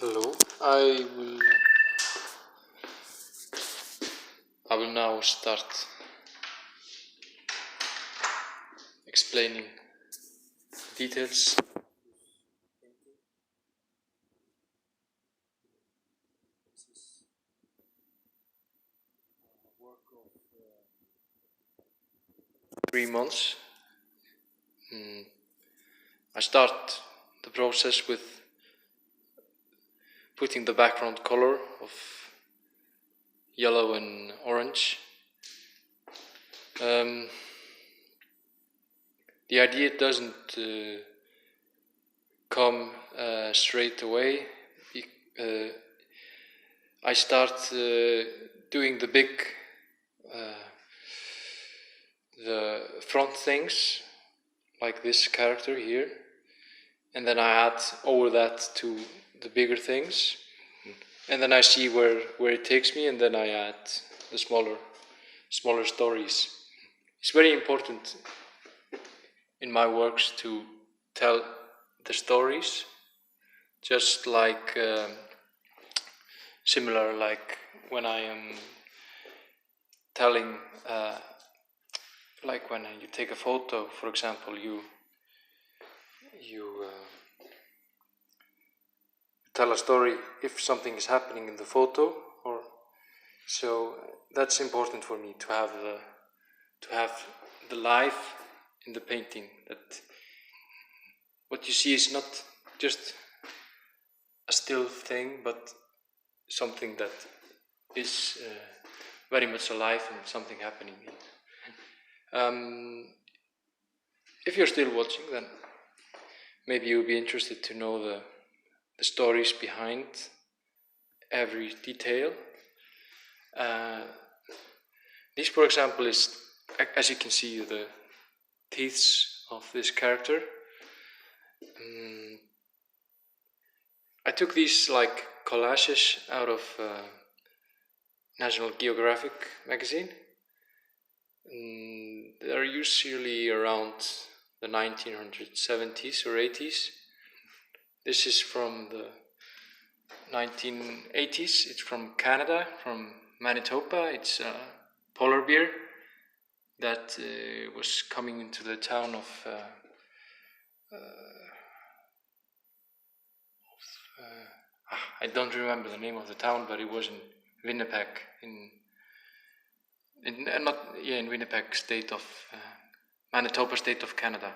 Hello. I will now start explaining details. This is work of 3 months. I start the process with putting the background color of yellow and orange. The idea doesn't come straight away. I start doing the front things, like this character here, and then I add over that to the bigger things, and then I see where it takes me, and then I add the smaller stories. It's very important in my works to tell the stories, just like similar like when I am telling like when you take a photo, for example, you tell a story if something is happening in the photo, or so that's important for me to have the life in the painting, that what you see is not just a still thing, but something that is very much alive and something happening. If you're still watching, then maybe you'll be interested to know the stories behind every detail. This, for example, is, as you can see, the teeth of this character. I took these like collages out of National Geographic magazine. They're usually around the 1970s or 80s. This is from the 1980s. It's from Canada, from Manitoba. It's a polar bear that was coming into the town of I don't remember the name of the town, but it was in Winnipeg, in Winnipeg, state of Manitoba, state of Canada.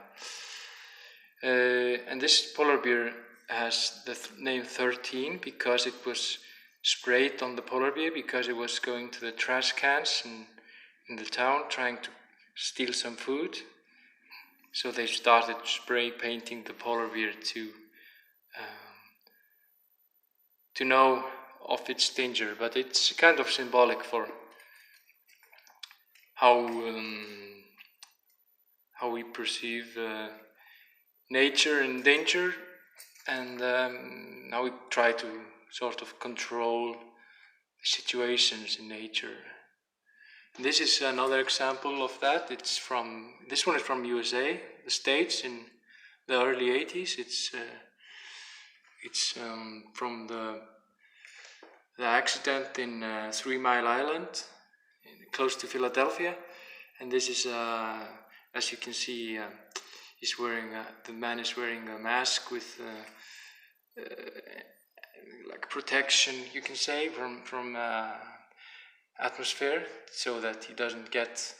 And this polar bear has the name 13 because it was sprayed on the polar bear because it was going to the trash cans in the town trying to steal some food. So they started spray painting the polar bear to know of its danger, but it's kind of symbolic for how we perceive nature and danger, and how we try to sort of control situations in nature. This is another example of that. This one is from USA, the States, in the early 80s. It's from the accident in 3 Mile Island, close to Philadelphia, and this is as you can see, the man is wearing a mask with like protection, you can say, from atmosphere, so that he doesn't get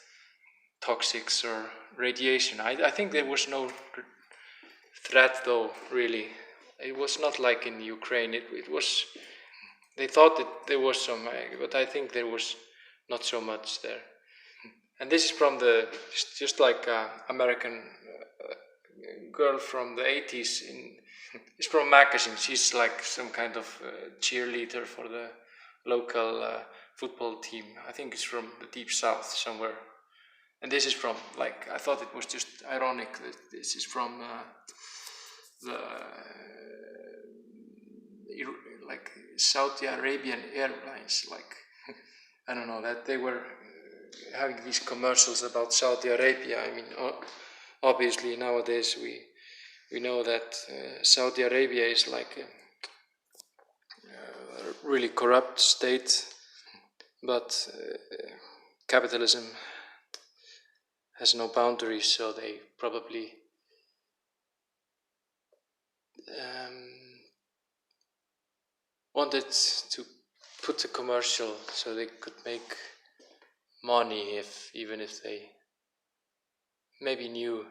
toxics or radiation. I think there was no threat, though, really. It was not like in Ukraine. It was. They thought that there was some, but I think there was not so much there. And this is from just like American girl from the 80s. It's from a magazine. She's like some kind of cheerleader for the local football team. I think it's from the deep south somewhere. And this is from, like, I thought it was just ironic that this is from the like Saudi Arabian Airlines, like I don't know, that they were having these commercials about Saudi Arabia. I mean, obviously nowadays we know that Saudi Arabia is like really corrupt state, but capitalism has no boundaries, so they probably wanted to put a commercial so they could make money, even if they maybe knew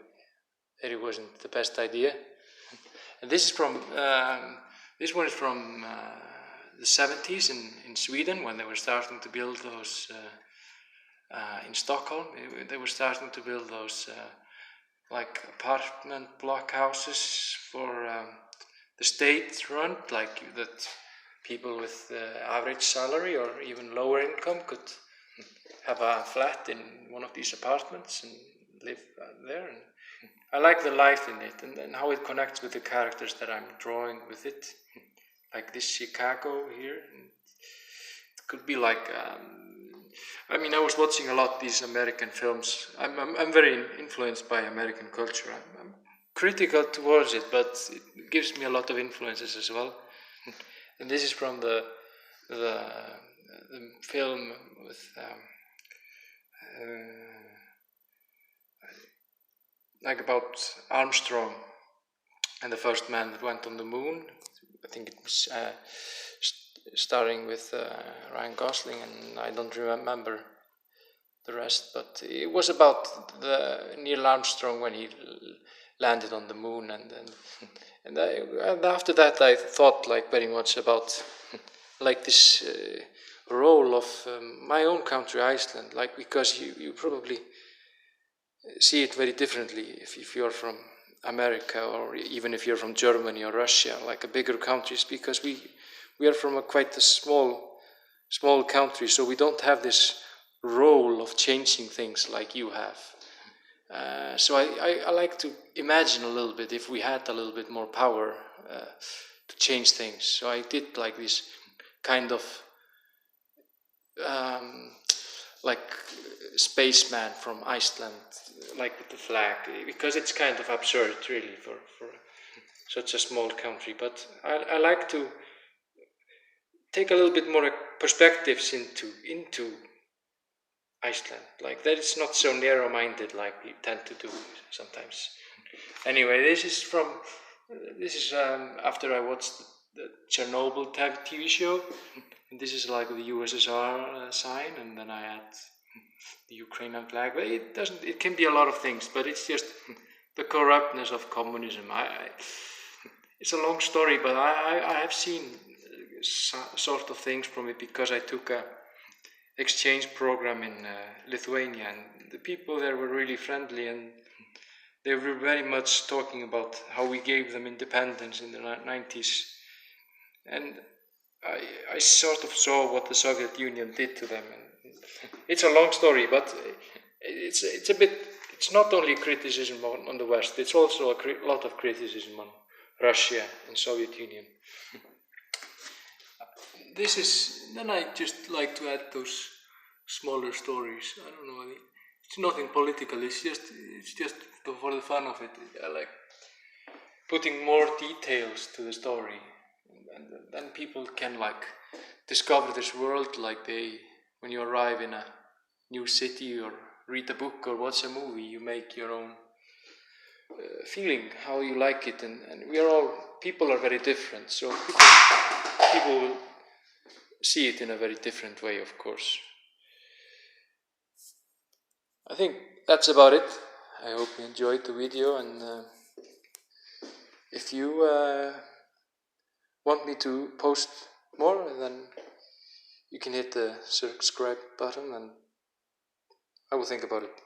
that it wasn't the best idea. And this is from this one is from the 70s in Sweden, when they were starting to build those in Stockholm. They were starting to build those like apartment block houses for the state run, like that people with average salary or even lower income could have a flat in one of these apartments and live there. And I like the life in it, and how it connects with the characters that I'm drawing with it. Like this Chicago here. It could be like, I mean, I was watching a lot these American films. I'm very influenced by American culture. I'm critical towards it, but it gives me a lot of influences as well. And this is from the film with like about Armstrong and the first man that went on the moon. I think it was starring with Ryan Gosling, and I don't remember the rest, but it was about the Neil Armstrong when he landed on the moon, and after that I thought like very much about like this role of my own country, Iceland, like, because you probably see it very differently if you're from America, or even if you're from Germany or Russia, like a bigger countries, because we are from quite a small country, so we don't have this role of changing things like you have. So I like to imagine a little bit if we had a little bit more power to change things. So I did like this kind of like spaceman from Iceland, like with the flag, because it's kind of absurd really for such a small country. But I like to take a little bit more perspectives into Iceland, like that it's not so narrow-minded like we tend to do sometimes. Anyway, this is after I watched the Chernobyl TV show, and this is like the USSR sign, and then I add the Ukrainian flag. But it can be a lot of things, but it's just the corruptness of communism. It's a long story, but I have seen sort of things from it, because I took a exchange program in Lithuania, and the people there were really friendly, and they were very much talking about how we gave them independence in the 90s, and I sort of saw what the Soviet Union did to them. And it's a long story, but it's a bit. It's not only criticism on the West; it's also a lot of criticism on Russia and Soviet Union. This is, then I just like to add those smaller stories. I don't know, it's nothing political, it's just for the fun of it. I like putting more details to the story, and then people can like discover this world, like when you arrive in a new city or read a book or watch a movie, you make your own feeling how you like it, and people are very different, so people will see it in a very different way, of course. I think that's about it. I hope you enjoyed the video, and if you want me to post more, then you can hit the subscribe button, and I will think about it.